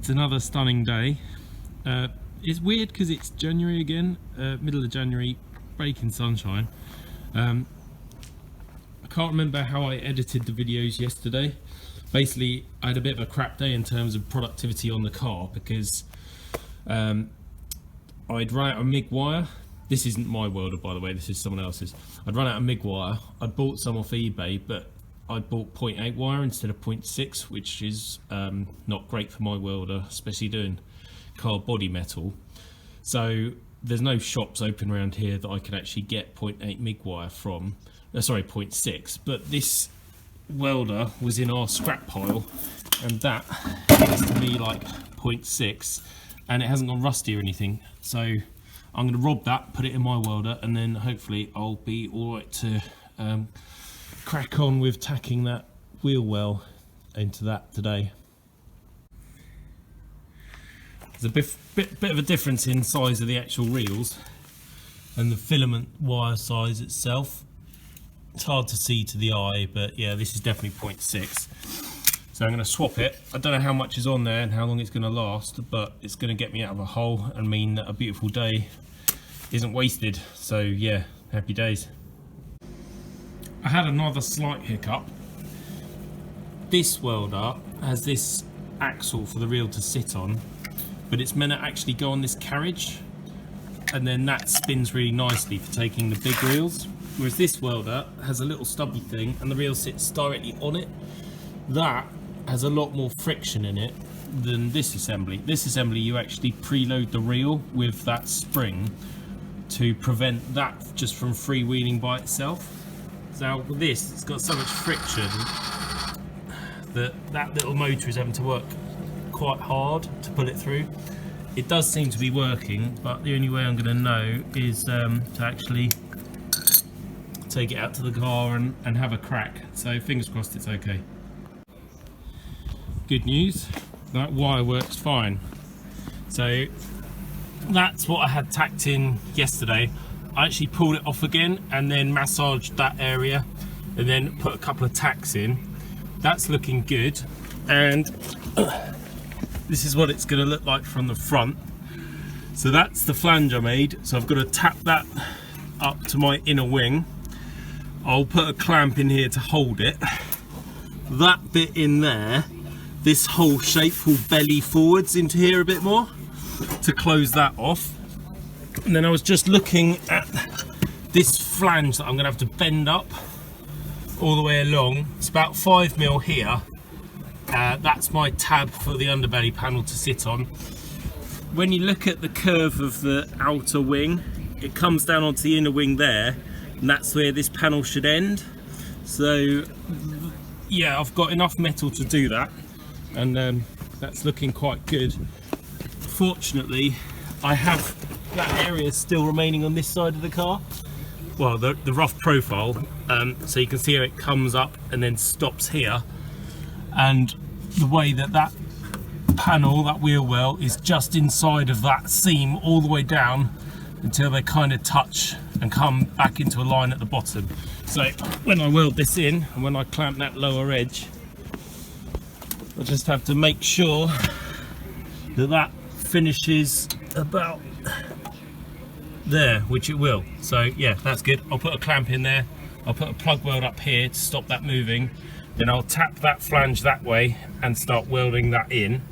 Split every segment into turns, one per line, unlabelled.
It's another stunning day. It's weird because it's January again, middle of January, breaking sunshine. I can't remember how I edited the videos yesterday. Basically, I had a bit of a crap day in terms of productivity on the car because I'd run out of MIG wire. This isn't my welder, by the way, this is someone else's. I'd run out of MIG wire. I'd bought some off eBay, but I bought 0.8 wire instead of 0.6, which is not great for my welder, especially doing car body metal. So there's no shops open around here that I could actually get 0.8 MIG wire from. Sorry, 0.6. But this welder was in our scrap pile, and that is to me like 0.6, and it hasn't gone rusty or anything. So I'm going to rob that, put it in my welder, and then hopefully I'll be all right to crack on with tacking that wheel well into that today. There's a bit of a difference in size of the actual reels and the filament wire size itself. It's hard to see to the eye, but yeah, this is definitely 0.6. So I'm going to swap it. I don't know how much is on there and how long it's going to last, but it's going to get me out of a hole and mean that a beautiful day isn't wasted. So yeah, happy days. I had another slight hiccup. This welder has this axle for the reel to sit on, but it's meant to actually go on this carriage, and then that spins really nicely for taking the big reels. Whereas this welder has a little stubby thing and the reel sits directly on it. That has a lot more friction in it than this assembly. This assembly, you actually preload the reel with that spring to prevent that just from freewheeling by itself. So with this, it's got so much friction that that little motor is having to work quite hard to pull it through. It does seem to be working, but the only way I'm going to know is to actually take it out to the car and have a crack. So fingers crossed it's okay. Good news, that wire works fine. So that's what I had tacked in yesterday. I actually pulled it off again and then massaged that area and then put a couple of tacks in. That's looking good, and this is what it's going to look like from the front. So that's the flange I made, so I've got to tap that up to my inner wing. I'll put a clamp in here to hold it. That bit in there, this whole shape will belly forwards into here a bit more to close that off. And then I was just looking at this flange that I'm going to have to bend up all the way along. It's about 5mm here. That's my tab for the underbelly panel to sit on. When you look at the curve of the outer wing, it comes down onto the inner wing there, and that's where this panel should end. So yeah, I've got enough metal to do that, and that's looking quite good. Fortunately, I have that area still remaining on this side of the car. Well, the rough profile, so you can see how it comes up and then stops here, and the way that that panel, that wheel well, is just inside of that seam all the way down until they kind of touch and come back into a line at the bottom. So when I weld this in and when I clamp that lower edge, I just have to make sure that that finishes about there, which it will. So yeah, that's good. I'll put a clamp in there, I'll put a plug weld up here to stop that moving, then I'll tap that flange that way and start welding that in.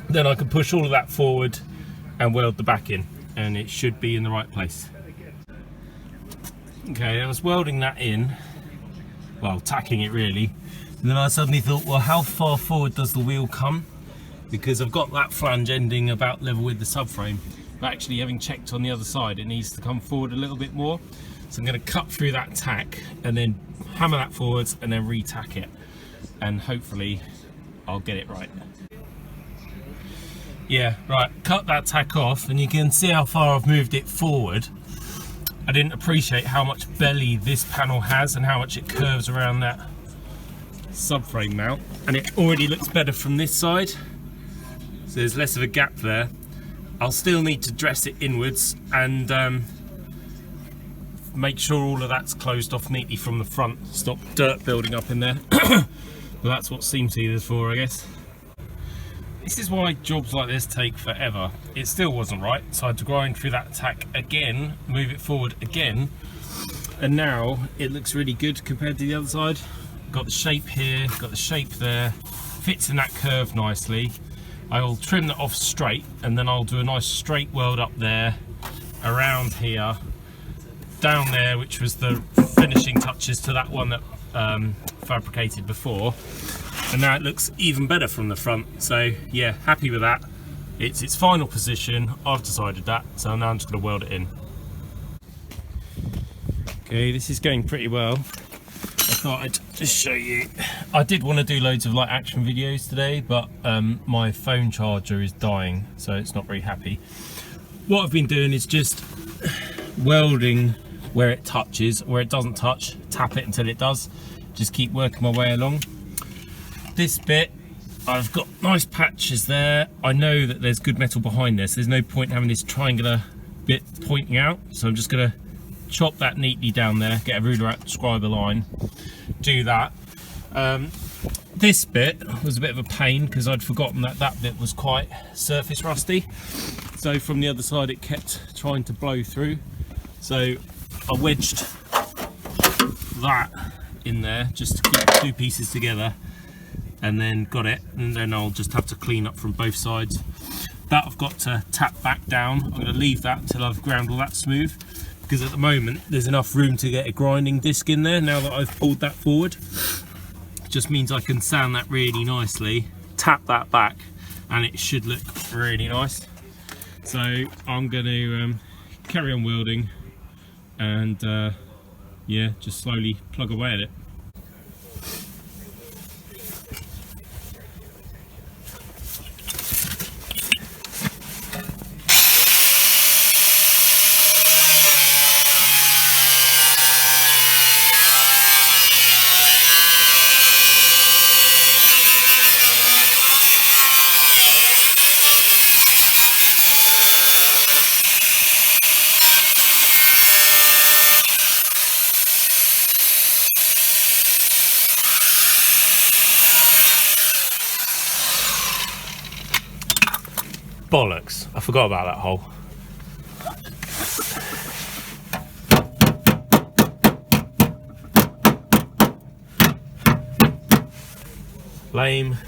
Then I can push all of that forward and weld the back in, and it should be in the right place. Okay, I was welding that in, well, tacking it really, and then I suddenly thought, well, how far forward does the wheel come? Because I've got that flange ending about level with the subframe, but actually having checked on the other side, it needs to come forward a little bit more. So I'm going to cut through that tack and then hammer that forwards and then re-tack it, and hopefully I'll get it right. Yeah, right, cut that tack off and you can see how far I've moved it forward. I didn't appreciate how much belly this panel has and how much it curves around that subframe mount, and it already looks better from this side. So there's less of a gap there. I'll still need to dress it inwards and make sure all of that's closed off neatly from the front, stop dirt building up in there. But that's what seam sealer's for, I guess. This is why jobs like this take forever. It still wasn't right, so I had to grind through that tack again, move it forward again, and now it looks really good compared to the other side. Got the shape here, got the shape there, fits in that curve nicely. I'll trim that off straight, and then I'll do a nice straight weld up there, around here, down there, which was the finishing touches to that one that fabricated before. And now it looks even better from the front. So yeah, happy with that. It's its final position. I've decided that, so now I'm just going to weld it in. Okay, this is going pretty well. I thought I'd just show you. I did want to do loads of like action videos today, but my phone charger is dying, so it's not very happy. What I've been doing is just welding where it touches. Where it doesn't touch, tap it until it does. Just keep working my way along. This bit, I've got nice patches there. I know that there's good metal behind this. There's no point having this triangular bit pointing out, so I'm just going to chop that neatly down there, get a ruler out, describe a line, do that. This bit was a bit of a pain because I'd forgotten that that bit was quite surface rusty, so from the other side it kept trying to blow through, so I wedged that in there just to keep the two pieces together, and then got it, and then I'll just have to clean up from both sides. That I've got to tap back down. I'm going to leave that until I've ground all that smooth, because at the moment there's enough room to get a grinding disc in there. Now that I've pulled that forward, it just means I can sand that really nicely, tap that back, and it should look really nice. So I'm going to carry on welding and yeah, just slowly plug away at it. Bollocks, I forgot about that hole. Lame.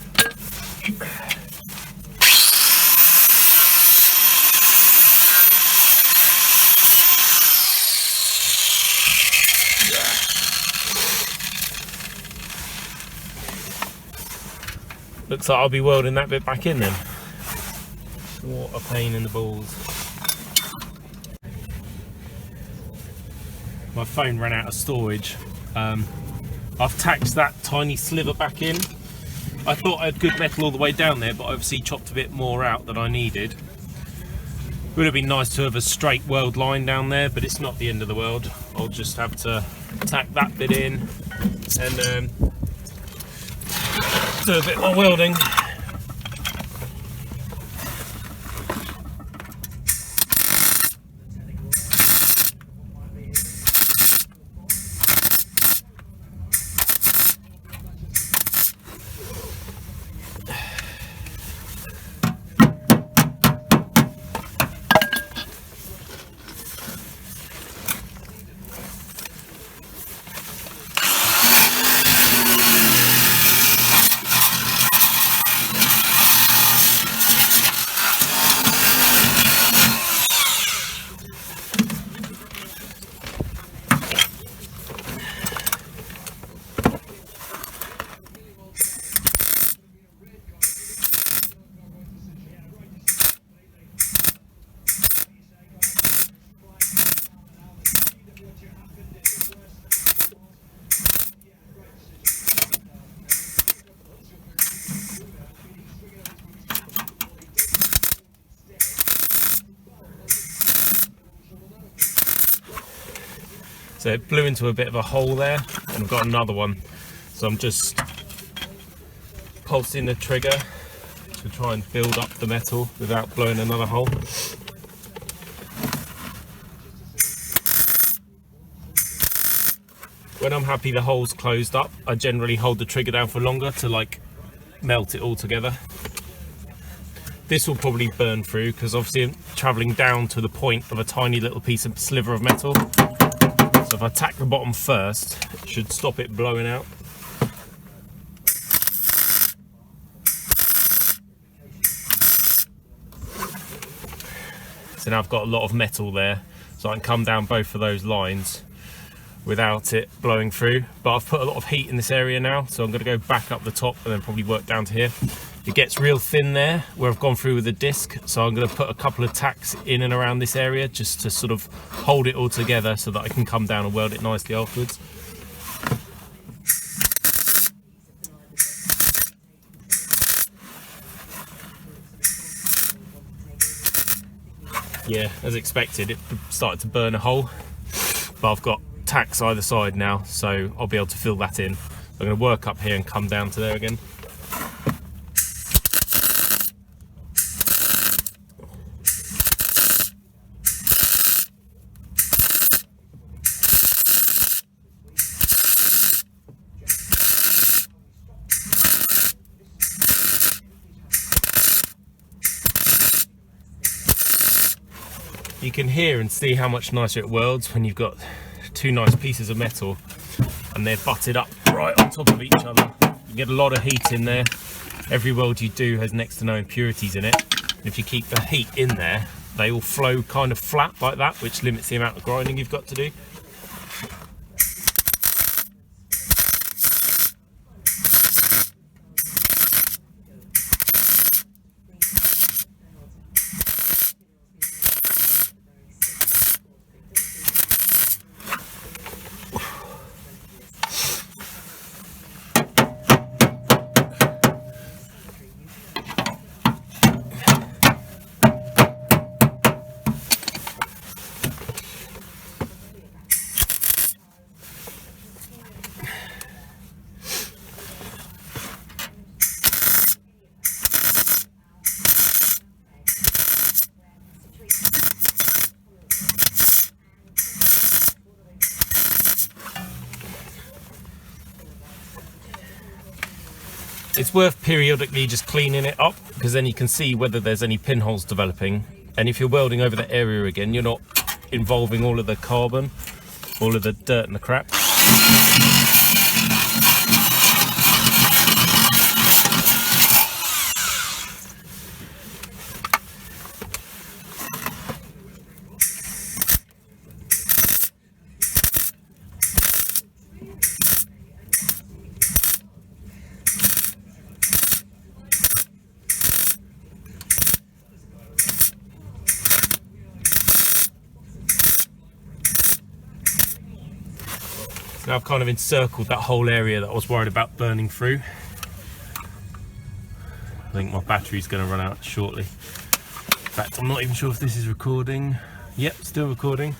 Looks like I'll be welding that bit back in then. What a pain in the balls. My phone ran out of storage. I've tacked that tiny sliver back in. I thought I had good metal all the way down there, but obviously chopped a bit more out than I needed. Would have been nice to have a straight weld line down there, but it's not the end of the world. I'll just have to tack that bit in and do a bit more welding. So it blew into a bit of a hole there, and I've got another one. So I'm just pulsing the trigger to try and build up the metal without blowing another hole. When I'm happy the hole's closed up, I generally hold the trigger down for longer to like melt it all together. This will probably burn through because obviously I'm travelling down to the point of a tiny little piece of sliver of metal. So if I tack the bottom first, it should stop it blowing out. So now I've got a lot of metal there, so I can come down both of those lines without it blowing through. But I've put a lot of heat in this area now, so I'm going to go back up the top and then probably work down to here. It gets real thin there where I've gone through with the disc, so I'm going to put a couple of tacks in and around this area just to sort of hold it all together so that I can come down and weld it nicely afterwards. Yeah, as expected, it started to burn a hole, but I've got tacks either side now, so I'll be able to fill that in. I'm going to work up here and come down to there again. You can hear and see how much nicer it welds when you've got two nice pieces of metal and they're butted up right on top of each other. You get a lot of heat in there. Every weld you do has next to no impurities in it. If you keep the heat in there, they all flow kind of flat like that, which limits the amount of grinding you've got to do. It's worth periodically just cleaning it up, because then you can see whether there's any pinholes developing. And if you're welding over that area again, you're not involving all of the carbon, all of the dirt and the crap. Now I've kind of encircled that whole area that I was worried about burning through. I think my battery's going to run out shortly. In fact, I'm not even sure if this is recording. Yep, still recording.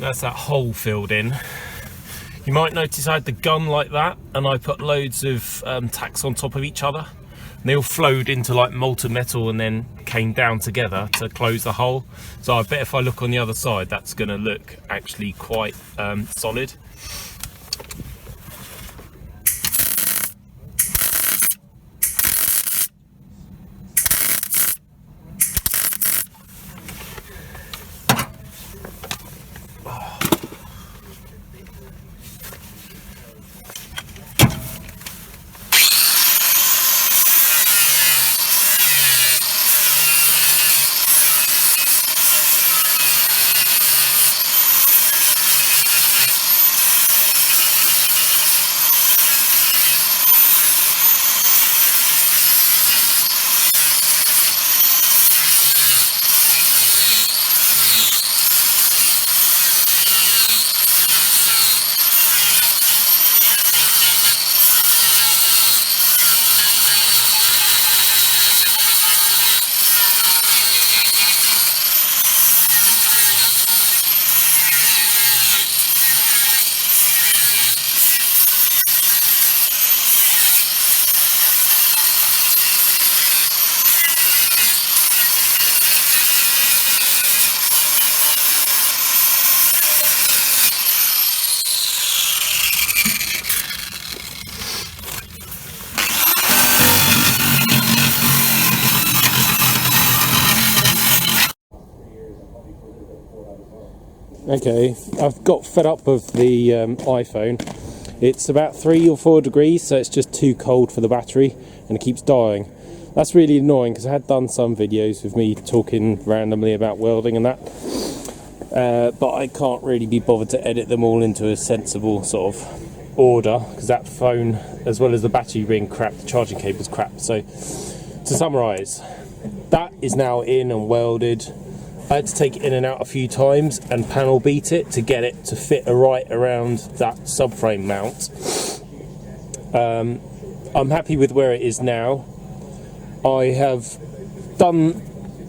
That's that hole filled in. You might notice I had the gun like that, and I put loads of tacks on top of each other. And they all flowed into like molten metal and then came down together to close the hole. So I bet if I look on the other side, that's going to look actually quite solid. Okay, I've got fed up with the iPhone. It's about 3 or 4 degrees, so it's just too cold for the battery and it keeps dying. That's really annoying because I had done some videos with me talking randomly about welding and that, but I can't really be bothered to edit them all into a sensible sort of order because that phone, as well as the battery being crap, the charging cable's crap. So to summarise, that is now in and welded. I had to take it in and out a few times and panel beat it to get it to fit right around that subframe mount. I'm happy with where it is now. I have done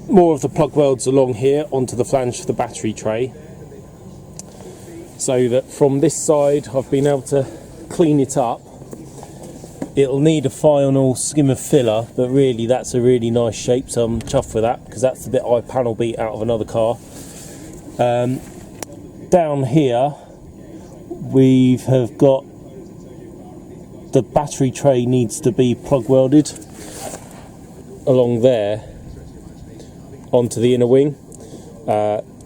more of the plug welds along here onto the flange for the battery tray, so that from this side I've been able to clean it up. It'll need a final skimmer filler, but really that's a really nice shape, so I'm chuffed with that because that's the bit I panel beat out of another car. Down here we have got the battery tray needs to be plug welded along there onto the inner wing,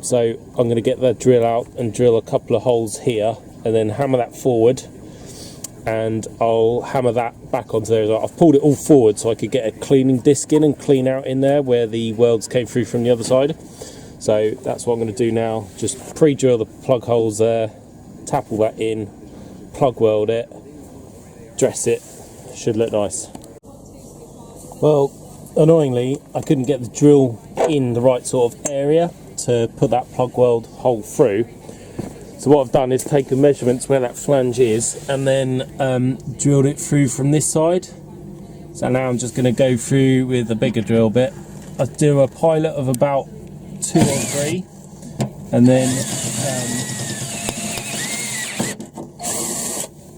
so I'm going to get that drill out and drill a couple of holes here and then hammer that forward, and I'll hammer that back onto there as well. I've pulled it all forward so I could get a cleaning disc in and clean out in there where the welds came through from the other side. So that's what I'm going to do now, just pre-drill the plug holes there, tap all that in, plug weld it, dress it, should look nice. Well, annoyingly I couldn't get the drill in the right sort of area to put that plug weld hole through. So what I've done is taken measurements where that flange is and then drilled it through from this side. So now I'm just going to go through with a bigger drill bit. I do a pilot of about 2 or 3, and then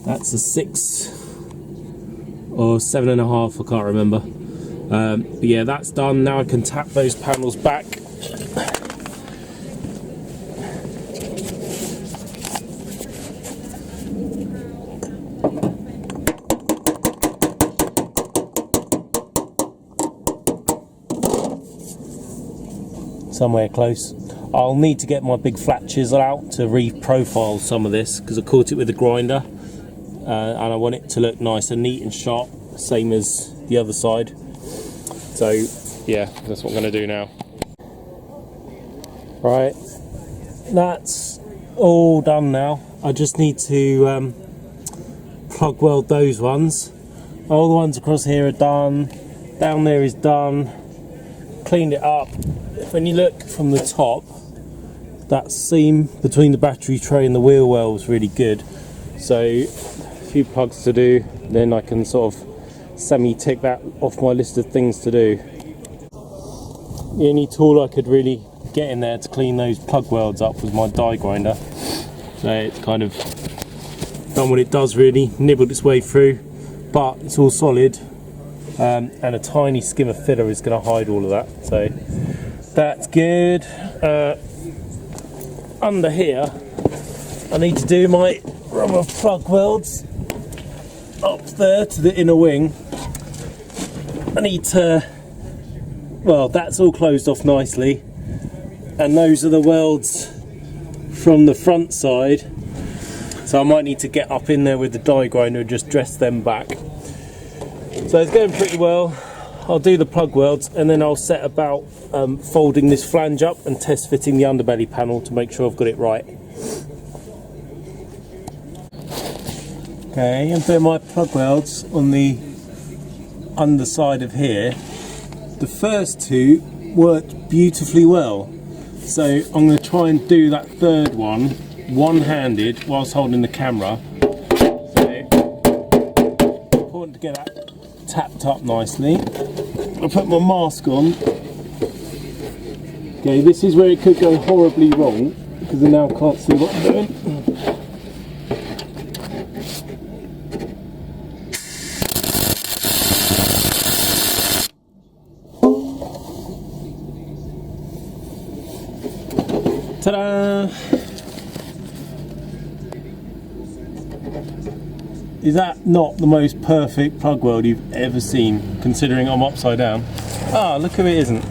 that's a 6 or 7.5, I can't remember. But yeah, that's done. Now I can tap those panels back. Somewhere close. I'll need to get my big flat chisel out to re-profile some of this because I caught it with a grinder, and I want it to look nice and neat and sharp, same as the other side. So yeah, that's what I'm going to do now. Right, that's all done now. I just need to plug weld those ones. All the ones across here are done, down there is done, cleaned it up. When you look from the top, that seam between the battery tray and the wheel well is really good. So a few plugs to do, then I can sort of semi-tick that off my list of things to do. The only tool I could really get in there to clean those plug welds up was my die grinder. So it's kind of done what it does really, nibbled its way through, but it's all solid, and a tiny skimmer filler is going to hide all of that. So that's good. Under here I need to do my rubber plug welds up there to the inner wing. I need to, well, that's all closed off nicely, and those are the welds from the front side, so I might need to get up in there with the die grinder and just dress them back. So it's going pretty well. I'll do the plug welds and then I'll set about folding this flange up and test fitting the underbelly panel to make sure I've got it right. Okay, I'm doing my plug welds on the underside of here. The first 2 worked beautifully well, so I'm going to try and do that third one one-handed whilst holding the camera. So important to get that tapped up nicely. I'll put my mask on. Okay, this is where it could go horribly wrong because I now can't see what I'm doing. Ta-da! Is that not the most perfect plug weld you've ever seen, considering I'm upside down? Ah, look who it isn't.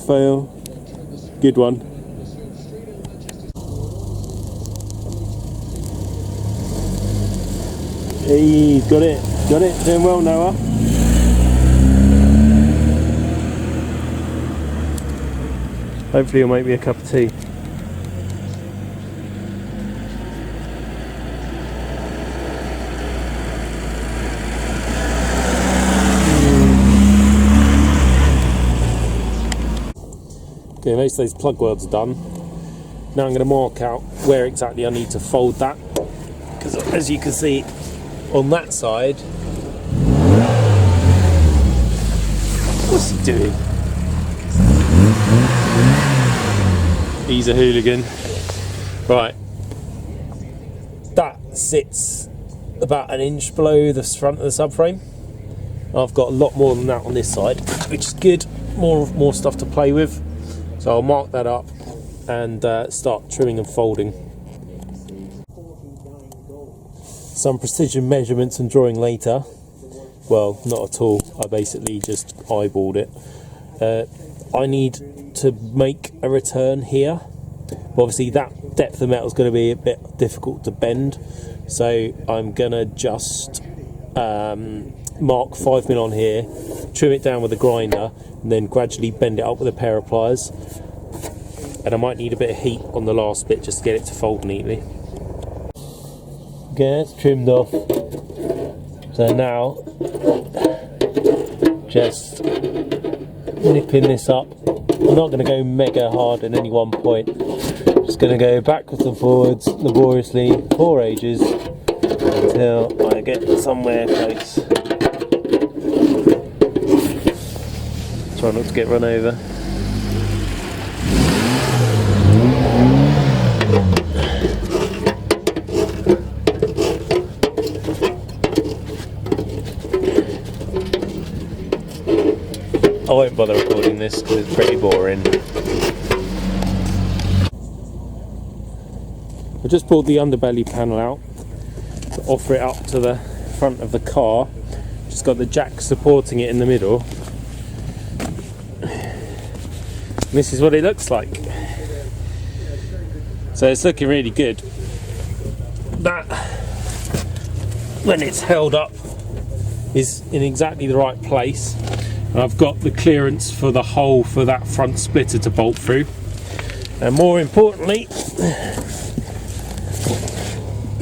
Fail. Good one. Hey, got it. Got it. Doing well, Noah. Hopefully it'll make me a cup of tea. Okay, most of those plug welds are done. Now I'm going to mark out where exactly I need to fold that, because as you can see on that side, what's he doing? He's a hooligan. Right, that sits about an inch below the front of the subframe. I've got a lot more than that on this side, which is good. More stuff to play with. So I'll mark that up and start trimming and folding. Some precision measurements and drawing later. Well, not at all. I basically just eyeballed it. I need to make a return here. Obviously that depth of metal is going to be a bit difficult to bend, so I'm going to just mark 5mm on here, trim it down with a grinder, and then gradually bend it up with a pair of pliers. And I might need a bit of heat on the last bit just to get it to fold neatly. Okay, that's trimmed off. So now, just nipping this up. I'm not going to go mega hard at any one point. Just going to go backwards and forwards laboriously for ages until I get somewhere close. Try not to get run over. I won't bother recording this because it's pretty boring. I just pulled the underbelly panel out to offer it up to the front of the car. Just got the jack supporting it in the middle. And this is what it looks like. So it's looking really good. That, when it's held up, is in exactly the right place. And I've got the clearance for the hole for that front splitter to bolt through. And more importantly,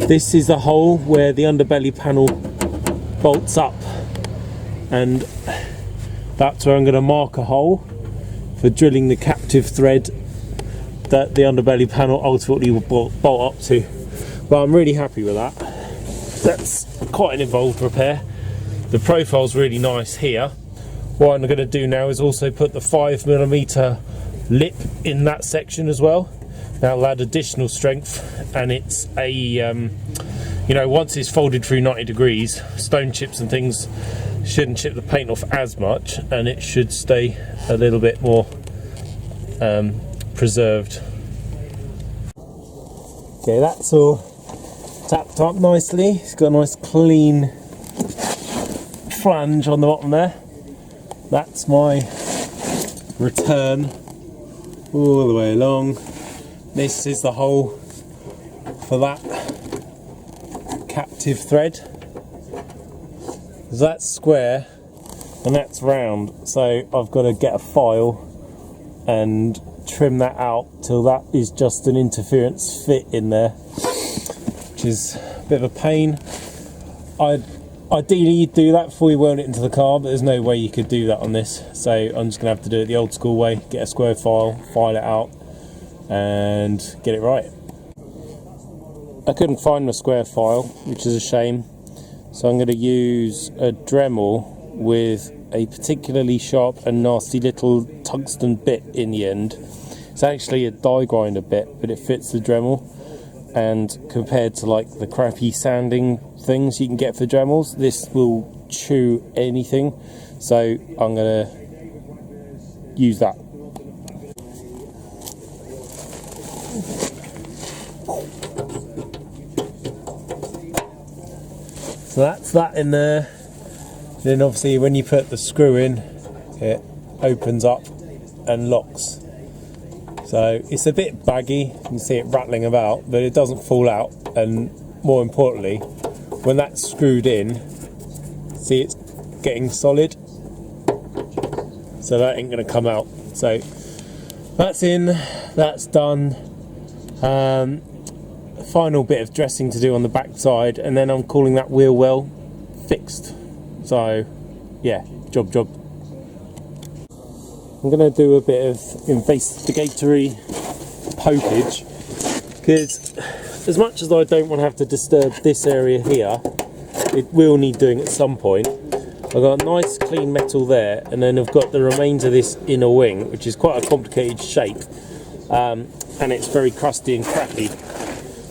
this is the hole where the underbelly panel bolts up. And that's where I'm going to mark a hole for drilling the captive thread that the underbelly panel ultimately will bolt up to. But I'm really happy with that. That's quite an involved repair. The profile's really nice here. What I'm going to do now is also put the 5mm lip in that section as well. That'll add additional strength, and it's a, you know, once it's folded through 90 degrees, stone chips and things shouldn't chip the paint off as much, and it should stay a little bit more preserved. Okay, that's all tapped up nicely. It's got a nice clean flange on the bottom there. That's my return all the way along. This is the hole for that captive thread. That's square and that's round, so I've got to get a file and trim that out till that is just an interference fit in there, which is a bit of a pain. Ideally you'd do that before you weld it into the car, but there's no way you could do that on this, so I'm just going to have to do it the old school way, get a square file it out and get it right. I couldn't find my square file, which is a shame, so I'm going to use a Dremel with a particularly sharp and nasty little tungsten bit in the end. It's actually a die grinder bit, but it fits the Dremel, and compared to like the crappy sanding things you can get for Dremels, this will chew anything, so I'm going to use that. So that's that in there. Then obviously when you put the screw in, it opens up and locks. So it's a bit baggy, you can see it rattling about, but it doesn't fall out. And more importantly, when that's screwed in, see it's getting solid, so that ain't going to come out. So that's in, that's done. Final bit of dressing to do on the back side, and then I'm calling that wheel well fixed. So yeah, job. I'm going to do a bit of investigatory pokage, because as much as I don't want to have to disturb this area here, it will need doing at some point. I've got a nice clean metal there, and then I've got the remains of this inner wing, which is quite a complicated shape, and it's very crusty and crappy.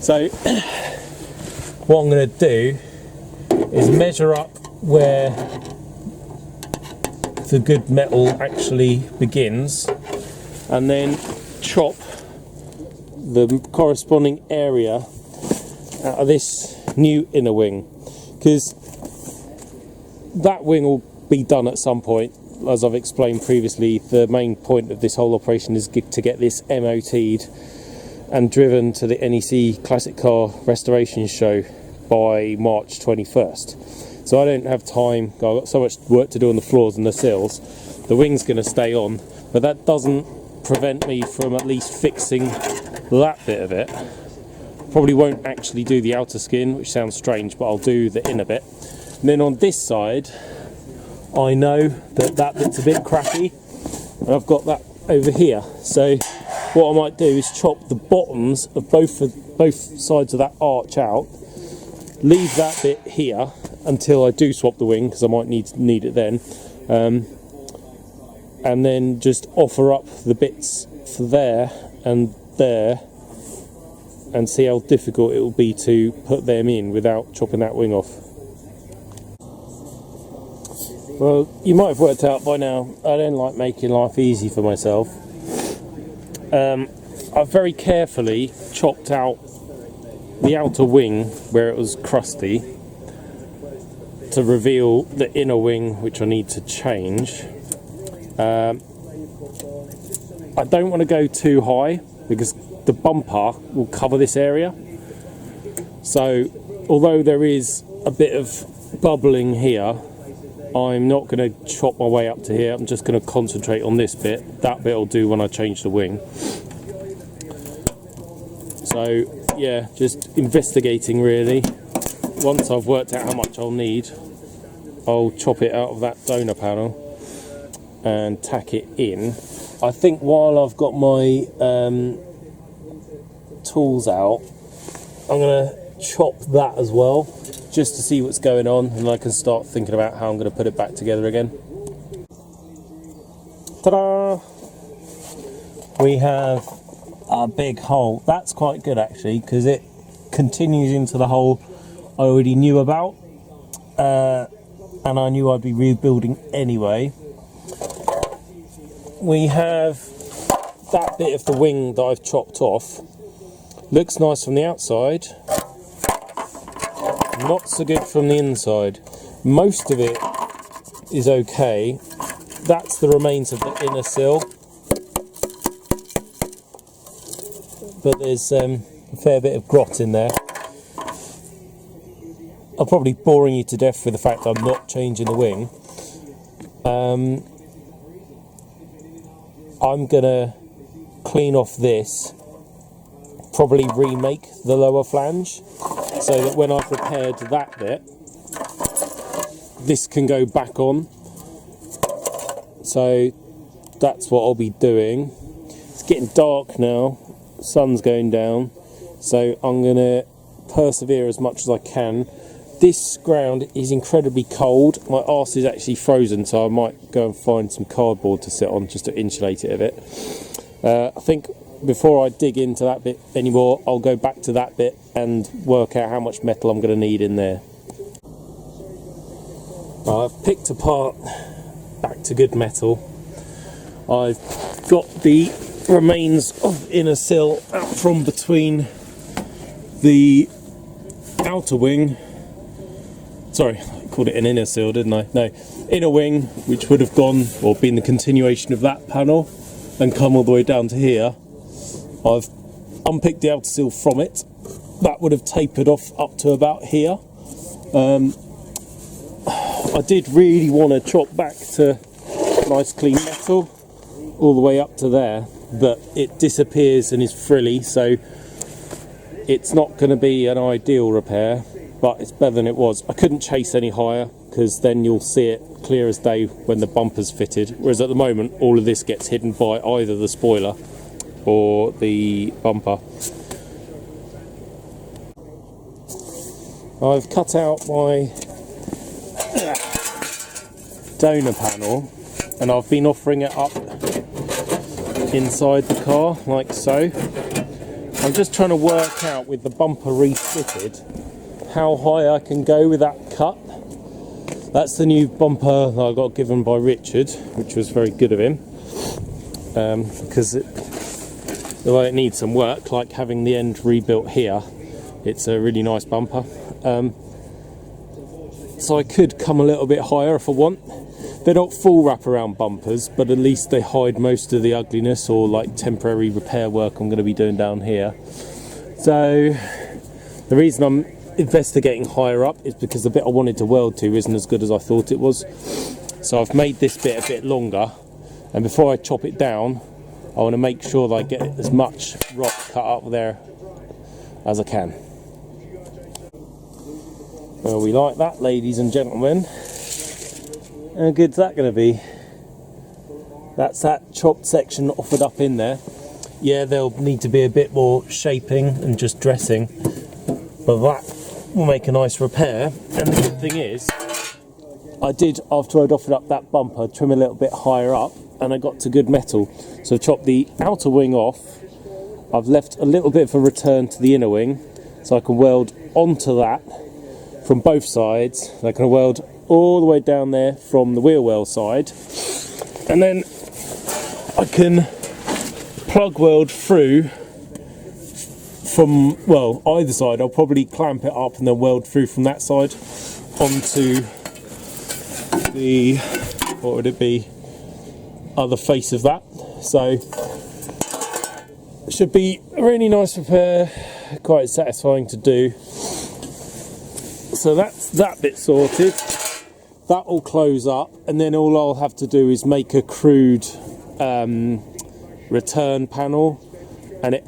So what I'm going to do is measure up where the good metal actually begins, and then chop the corresponding area out of this new inner wing, because that wing will be done at some point. As I've explained previously, the main point of this whole operation is to get this MOT'd and driven to the NEC Classic Car Restoration Show by March 21st. So I don't have time, I've got so much work to do on the floors and the sills. The wing's going to stay on, but that doesn't prevent me from at least fixing that bit of it. Probably won't actually do the outer skin, which sounds strange, but I'll do the inner bit. And then on this side, I know that that bit's a bit crappy, and I've got that over here. So what I might do is chop the bottoms of both sides of that arch out, leave that bit here until I do swap the wing, because I might need it then, and then just offer up the bits for there and there, and see how difficult it will be to put them in without chopping that wing off. Well, you might have worked out by now, I don't like making life easy for myself. I've very carefully chopped out the outer wing where it was crusty to reveal the inner wing, which I need to change. I don't want to go too high because the bumper will cover this area. So although there is a bit of bubbling here, I'm not going to chop my way up to here. I'm just going to concentrate on this bit. That bit will do when I change the wing. So yeah, just investigating really. Once I've worked out how much I'll need, I'll chop it out of that donor panel and tack it in. I think while I've got my tools out, I'm going to chop that as well, just to see what's going on, and I can start thinking about how I'm going to put it back together again. Ta-da! We have a big hole. That's quite good actually, because it continues into the hole I already knew about, and I knew I'd be rebuilding anyway. We have that bit of the wing that I've chopped off. Looks nice from the outside, not so good from the inside. Most of it is okay. That's the remains of the inner sill, but there's a fair bit of grot in there. I'm probably boring you to death with the fact I'm not changing the wing. I'm gonna clean off this, probably remake the lower flange, so that when I've repaired that bit, this can go back on. So that's what I'll be doing. It's getting dark now, sun's going down, so I'm gonna persevere as much as I can. This ground is incredibly cold. My arse is actually frozen, so I might go and find some cardboard to sit on just to insulate it a bit. I think before I dig into that bit anymore, I'll go back to that bit and work out how much metal I'm going to need in there. I've picked apart back to good metal. I've got the remains of inner sill out from between the outer wing. Sorry, called it an inner sill, didn't I? No, inner wing, which would have gone or been the continuation of that panel and come all the way down to here. I've unpicked the outer sill from it. That would have tapered off up to about here. I did really want to chop back to nice clean metal all the way up to there, but it disappears and is frilly, so it's not going to be an ideal repair, but it's better than it was. I couldn't chase any higher because then you'll see it clear as day when the bumper's fitted, whereas at the moment all of this gets hidden by either the spoiler or the bumper. I've cut out my donor panel and I've been offering it up inside the car like so. I'm just trying to work out with the bumper refitted how high I can go with that cut. That's the new bumper that I got given by Ricahrd, which was very good of him, because although it needs some work, like having the end rebuilt here, it's a really nice bumper. So I could come a little bit higher if I want. They're not full wraparound bumpers, but at least they hide most of the ugliness or like temporary repair work I'm going to be doing down here. So the reason I'm investigating higher up is because the bit I wanted to weld to isn't as good as I thought it was. So I've made this bit a bit longer, and before I chop it down I want to make sure that I get as much rock cut up there as I can. Well, we like that, ladies and gentlemen. How good's that going to be? That's that chopped section offered up in there. Yeah, there'll need to be a bit more shaping and just dressing, but that will make a nice repair. And the good thing is, I did, after I'd offered up that bumper, trim a little bit higher up, and I got to good metal. So I've chopped the outer wing off. I've left a little bit of a return to the inner wing, so I can weld onto that from both sides. I can weld all the way down there from the wheel well side, and then I can plug weld through from, well, either side. I'll probably clamp it up and then weld through from that side onto the, what would it be, other face of that. So it should be a really nice repair, quite satisfying to do. So that's that bit sorted. That will close up, and then all I'll have to do is make a crude return panel, and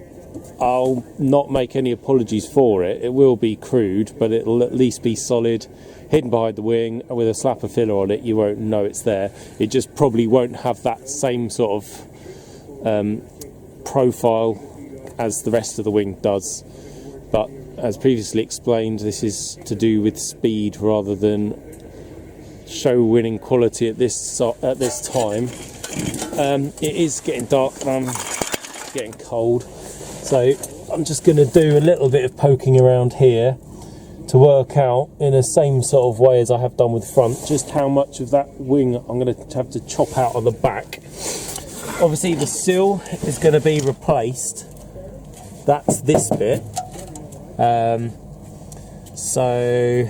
I'll not make any apologies for it. It will be crude, but it'll at least be solid, hidden behind the wing, and with a slap of filler on it you won't know it's there. It just probably won't have that same sort of profile as the rest of the wing does, but as previously explained, this is to do with speed rather than show winning quality at this time. It is getting dark and I'm getting cold, so I'm just going to do a little bit of poking around here to work out, in the same sort of way as I have done with front, just how much of that wing I'm going to have to chop out of the back. Obviously the sill is going to be replaced. That's this bit. So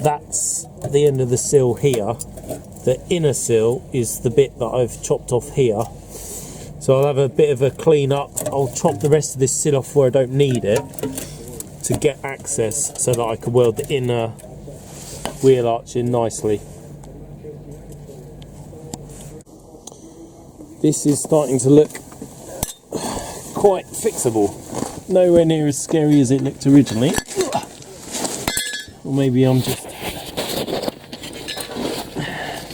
that's the end of the sill here. The inner sill is the bit that I've chopped off here. So I'll have a bit of a clean up. I'll chop the rest of this sill off where I don't need it to get access, so that I can weld the inner wheel arch in nicely. This is starting to look quite fixable. Nowhere near as scary as it looked originally. Or maybe I'm just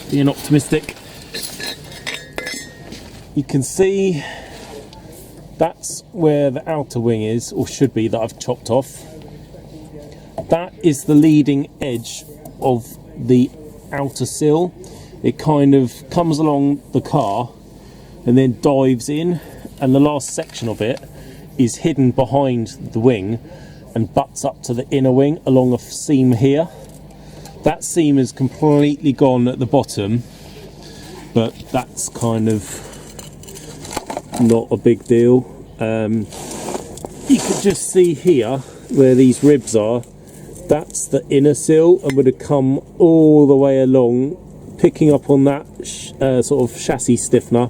being optimistic. You can see that's where the outer wing is, or should be, that I've chopped off. That is the leading edge of the outer sill. It kind of comes along the car and then dives in, and the last section of it is hidden behind the wing and butts up to the inner wing along a seam here. That seam is completely gone at the bottom, but that's kind of not a big deal. You can just see here where these ribs are, that's the inner sill, and would have come all the way along, picking up on that sort of chassis stiffener,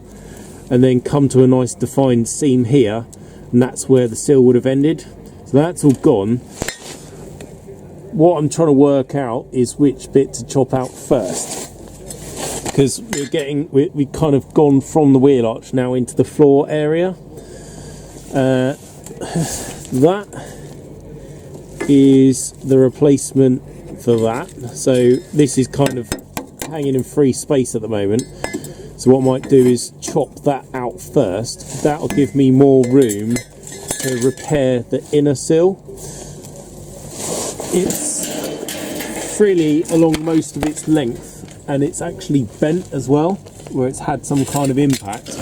and then come to a nice defined seam here, and that's where the sill would have ended. So that's all gone. What I'm trying to work out is which bit to chop out first, because we've kind of gone from the wheel arch now into the floor area. That is the replacement for that, so this is kind of hanging in free space at the moment. So what I might do is chop that out first. That'll give me more room to repair the inner sill. It's freely along most of its length, and it's actually bent as well, where it's had some kind of impact,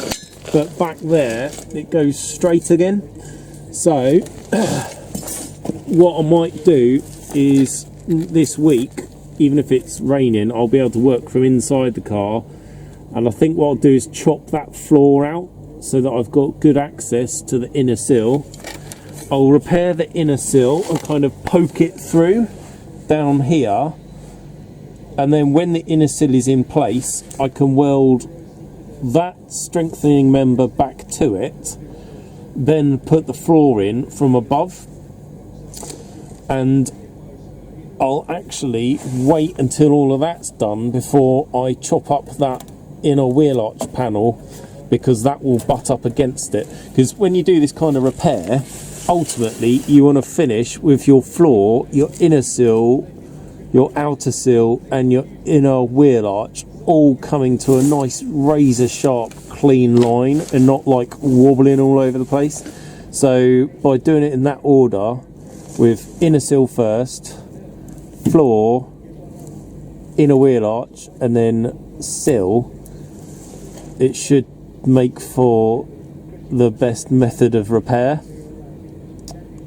but back there it goes straight again. So what I might do is this week, even if it's raining, I'll be able to work from inside the car, and I think what I'll do is chop that floor out so that I've got good access to the inner sill. I'll repair the inner sill and kind of poke it through down here, and then when the inner sill is in place, I can weld that strengthening member back to it, then put the floor in from above, and I'll actually wait until all of that's done before I chop up that inner wheel arch panel, because that will butt up against it. Because when you do this kind of repair, ultimately you want to finish with your floor, your inner sill, your outer sill and your inner wheel arch all coming to a nice razor sharp clean line and not like wobbling all over the place. So by doing it in that order, with inner sill first, floor, inner wheel arch and then sill, it should make for the best method of repair.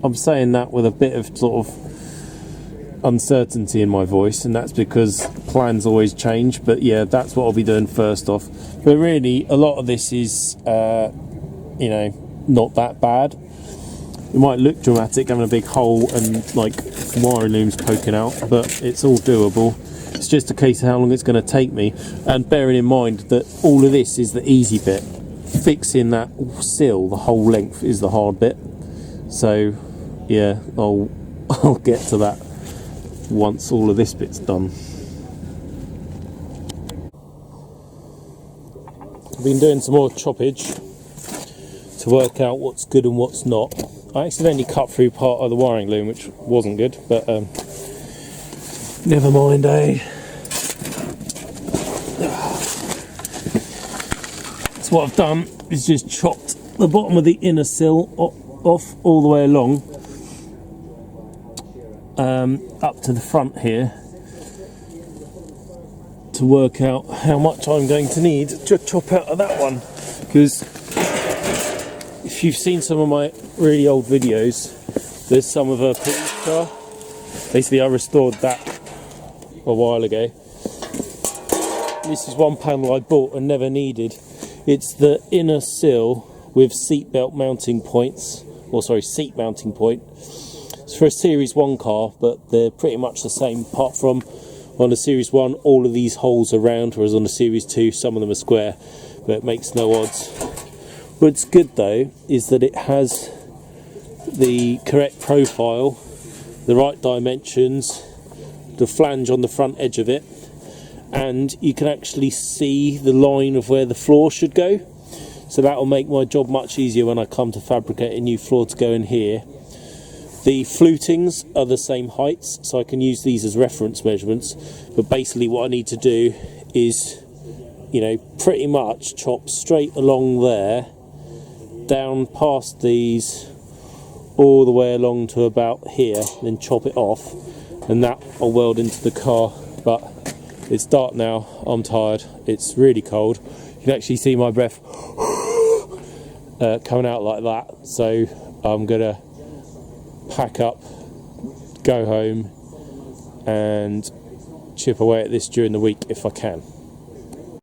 I'm saying that with a bit of sort of uncertainty in my voice, and that's because plans always change, but yeah, that's what I'll be doing first off. But really a lot of this is you know, not that bad. It might look dramatic having a big hole and like wiring looms poking out, but it's all doable. It's just a case of how long it's going to take me, and bearing in mind that all of this is the easy bit. Fixing that sill the whole length is the hard bit. So yeah, I'll get to that once all of this bit's done. I've been doing some more choppage to work out what's good and what's not. I accidentally cut through part of the wiring loom, which wasn't good, but never mind, eh? So what I've done is just chopped the bottom of the inner sill off all the way along, up to the front here, to work out how much I'm going to need to chop out of that one. Because if you've seen some of my really old videos, there's some of a police car. Basically I restored that a while ago. This is one panel I bought and never needed. It's the inner sill with seatbelt mounting points, or sorry, seat mounting point. It's for a Series 1 car, but they're pretty much the same, apart from on the Series 1 all of these holes are round, whereas on the Series 2 some of them are square, but it makes no odds. What's good though is that it has the correct profile, the right dimensions, the flange on the front edge of it, and you can actually see the line of where the floor should go. So that will make my job much easier when I come to fabricate a new floor to go in here. The flutings are the same heights, so I can use these as reference measurements, but basically what I need to do is, you know, pretty much chop straight along there, down past these, all the way along to about here, then chop it off, and that I'll weld into the car. But it's dark now, I'm tired, it's really cold. You can actually see my breath coming out like that, so I'm gonna pack up, go home and chip away at this during the week if I can.